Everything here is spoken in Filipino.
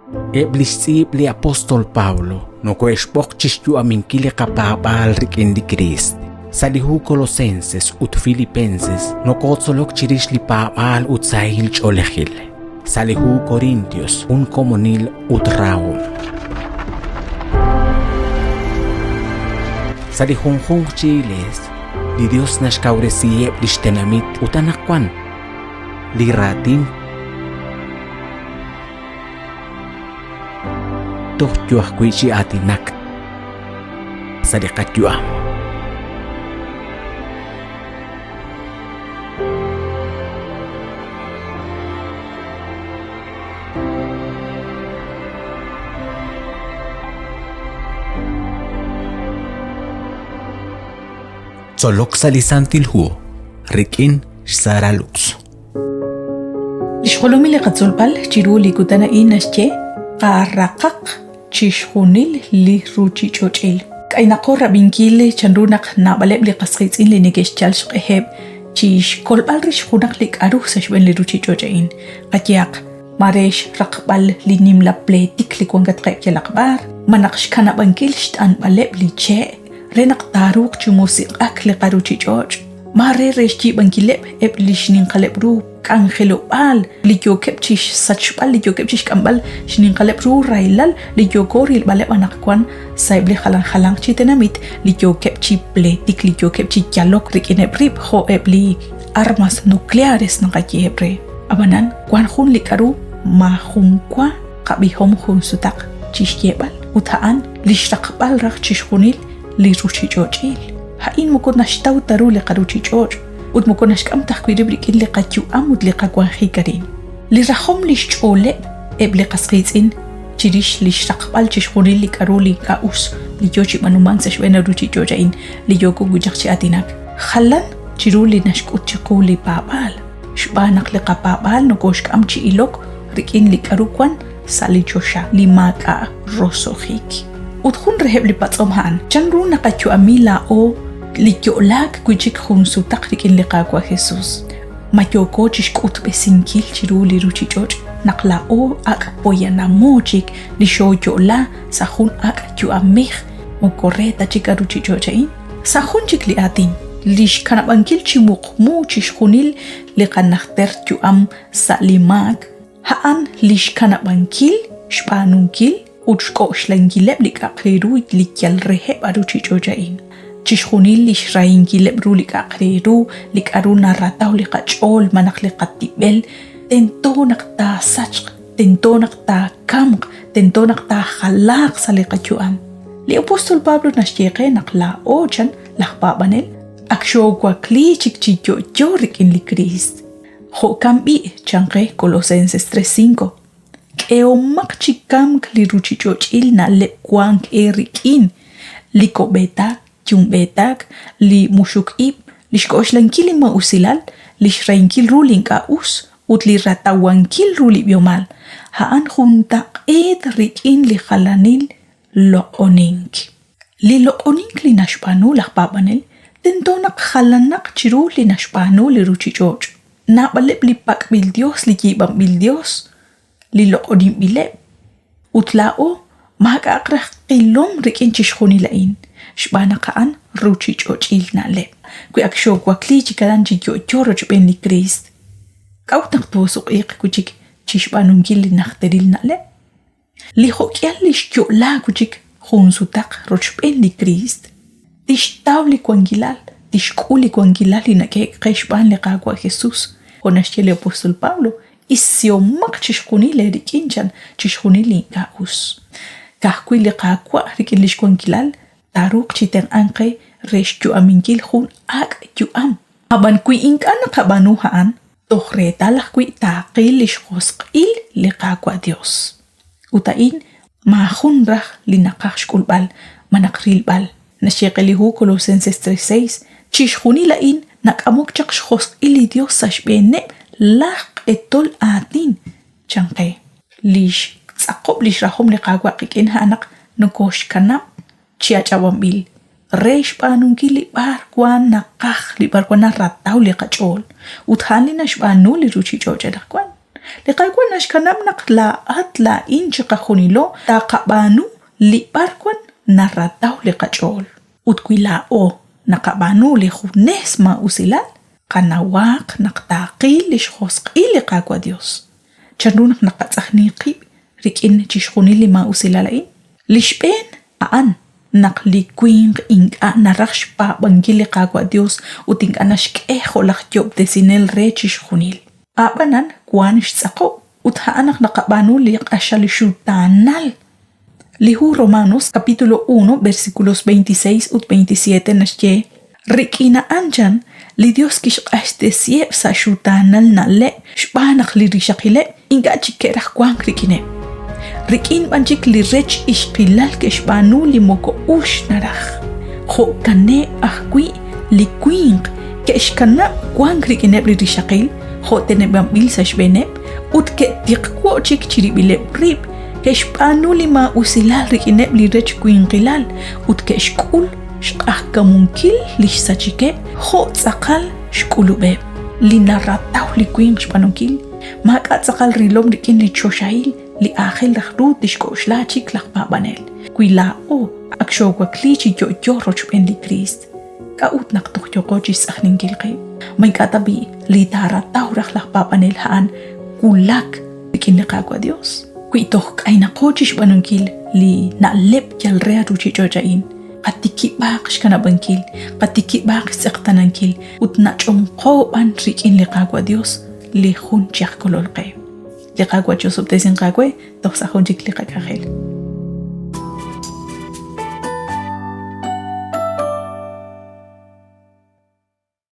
Eblisib li Apostol Paulo, no coespokchis yu aminkile kapabal rikin di Christ. Salihu Colosenses ut Filipenses, no kotsolok chirish li pabal ut sahil cholehil. Salihu Corintios, un comunil ut raum. Salihunghung chiles, li Dios nashkauresieb lishtenamit utanakwan, li ratin tohjuah kuichi atinak sadikatjuam. Solok salisantil huo, rikin saralux. Lishkolumi liqatzulpal chiruli kutana inasche qarraqaq chishkhunil li ruchi chochil. Kainaqo rabinkile chanrunak nabaleb li qasqitsin li negeshchal shqeheb chish kolbal rishkhunak li qaruh sashben li ruchi chochain. Qatiaq maresh raqbal li nimla pletik li kwangat qeqya laqbar manaqsh kana bankil shtan baleb li che renak taruk chi musiqak li qaruchi choch. Mare reshchi bankileb eb li shnin qalebru kan khilobal li yokep chish sachbal li yokep chish kambal shnin qalebru railal li yokoril baleb anakwan saibli khalang chi tenamit li yokep chi pletik li yokep chi kyalok rikinebrib ho eb li armas nucleares naqayebre. Abanan kwan khun li karu ma khun kwa qabihom khun sutak chish yebal utaan li shtaqbal raq chish khunil li ruchi chochil. Hain mukod nashtaw taru li qaruchi choch ut mukod nashkam takhwiribrik li qatyu amud li qakwan khikarin li rahom li shole eb li qasqitsin chirish li shtaqbal chishkhuni li qaruli qaus li yochi manumang sa shwena ruchi chochain li yoko gujakchi atinak khallan chiruli nashkut chikuli babal shbanak li qababal no koshkam chi ilok rikin li qarukwan sali chosha li maka rosokhik utkhun reheb li patsomhan chanru naqachu amila o likyo'lak kuchik khun sutak rikin liqakwa Jesus. Mayoko chishkut besinkil chiru li ruchi choch nakla o ak poyana mochik li shoyo'la sahun ak yu amih mokoreta chika ruchi chochain. Sahun chik li atin lish kanabankil chimuk mu chishkhunil li qanakhter yu am salimag haan lish kanabankil shpanunkil uchko shlangileb li kakriru li kyal reheb aruchi chochain. Chishkhunil li shrain kilebru li kakriru li karuna rataw li kachol manak li katibel tento nakta sachq tento nakta kamq tento nakta khalaq sa li kachuam li Apostol Pablo nashyeqe nakla ochan lakbabanel aksho kwa kli chikchiyo yorik in li Christ ho kambi chanqe Colosenses 3:5 keo mak chikam li ruchichochil na le kwang erikin li kobeta Jumbetak li mushukib li shkoshlenkil ma usilal li shreinkil ruling ka us ut li ratawankil ruli biomal haan juntak rikin li khalanil loonink li loonink li nashpanu lakbabanel tentonak khalanak chiru li nashpanu li ruchichoch na baleb li pak bil Dios li jibam bil Dios li loonim bileb utlao maka akrah qilom rikin chishkhuni lain shbana kaan ruchi chochil na le kui aksho kwa kli chikalan chikyo choro chben li Christ kautak to suqiq kuchik chishbanun gil nakhteril na le li hokyal li shkyo la kuchik khun sutak rochben li Christ tishtaw li kwangilal tishkuli kwangilal li nake qeshban li qaqwa Jesus honashele Apostol Pablo isio mak chishkuni le rikinchan chishkuni li kaus kahkui li qaqwa rikin li kwangilal taruk chiteng angke resju aminkil khun ak ju am aban kui ingkan kabanuhaan tohreta lah kui taqil ishqosqil liqaqwa Dios utain mahun rah linaqashkulbal manaqrilbal nashiqilihu Colosenses 3:6 chishkhuni lain nakamuk chaqshqosqil Dios sashbene laq etol atin chanqe lish tsaqob lish rahum liqaqwa qikin hanak nukosh kanap chiachawambil reish panunkil li barkwan naqah li barkwan rataw li qachol uthan li nashbanu li ruchi chocha lakwan Liqaykuan ashkanam naqlaat la inchi qajunilo taqabanu liparkuan narataw liqachol. Utquilao naqabanu lijunes ma usilal qanawaq naqtaqil lixjosq'il liqaqua Dios. Chanrunak naqatz'ajniqib rik'in chixjunil ma usilala'in. Lixb'en aan naqlikwinq ink'a naraq xpa'b'ankil liqaqua Dios utink'a naxk'ej jolaq yob desinel re chixjunil. Abanan kuan xtz'aqo utja'anak naqabanu liq'axa lixutanal. Lihu Romanos capítulo 1 versículos 26 ut 27 naxye rik'ina anchan li Dios kixq'axte sieb sa xutanal nale xb'anaq li rixaqile inka chike'raj kuan rik'ine. Rik'in b'anchik li rech ixqilal kexb'anu li moko ux naraj. Jo kane ajwi li kwinq kexkanab kuan rik'ineb li rixaqil jo teneb'anb'il sa xb'eneb ut ke'tiqkwo chik chirib'ileb rib kexb'anu li ma usilal rik'ineb li rech kwinqilal ut kexk'ul xq'ajkamunkil li xsachike jo tz'aqal xk'ulub'eb li narataw li kwinq xb'anunkil mak'a tz'aqal rilom rik'in li choxahil li ajel rajrut li xk'oxla chik lajpa'b'anel kwila'o akxowakli chi yo'yo rochb'en li Krist k'a'ut naqtojyoko chi s'ajninkil qib mayk'atabi li tarataw raj lajpa'b'anel ja'an kulak rik'in liqaqua Dios kuitoj k'aynaqo chi xb'anunkil li na'leb yalrea ruchi ch'ocha'in qatikib'aq xkanab'ankil qatikib'aq xtz'eqtanankil ut nach'onqob'an rik'in liqaqua Dios li jun ch'aqkolol qib liqaqua Dios ubtesinqakwe toj sa jun chik liqak'ajel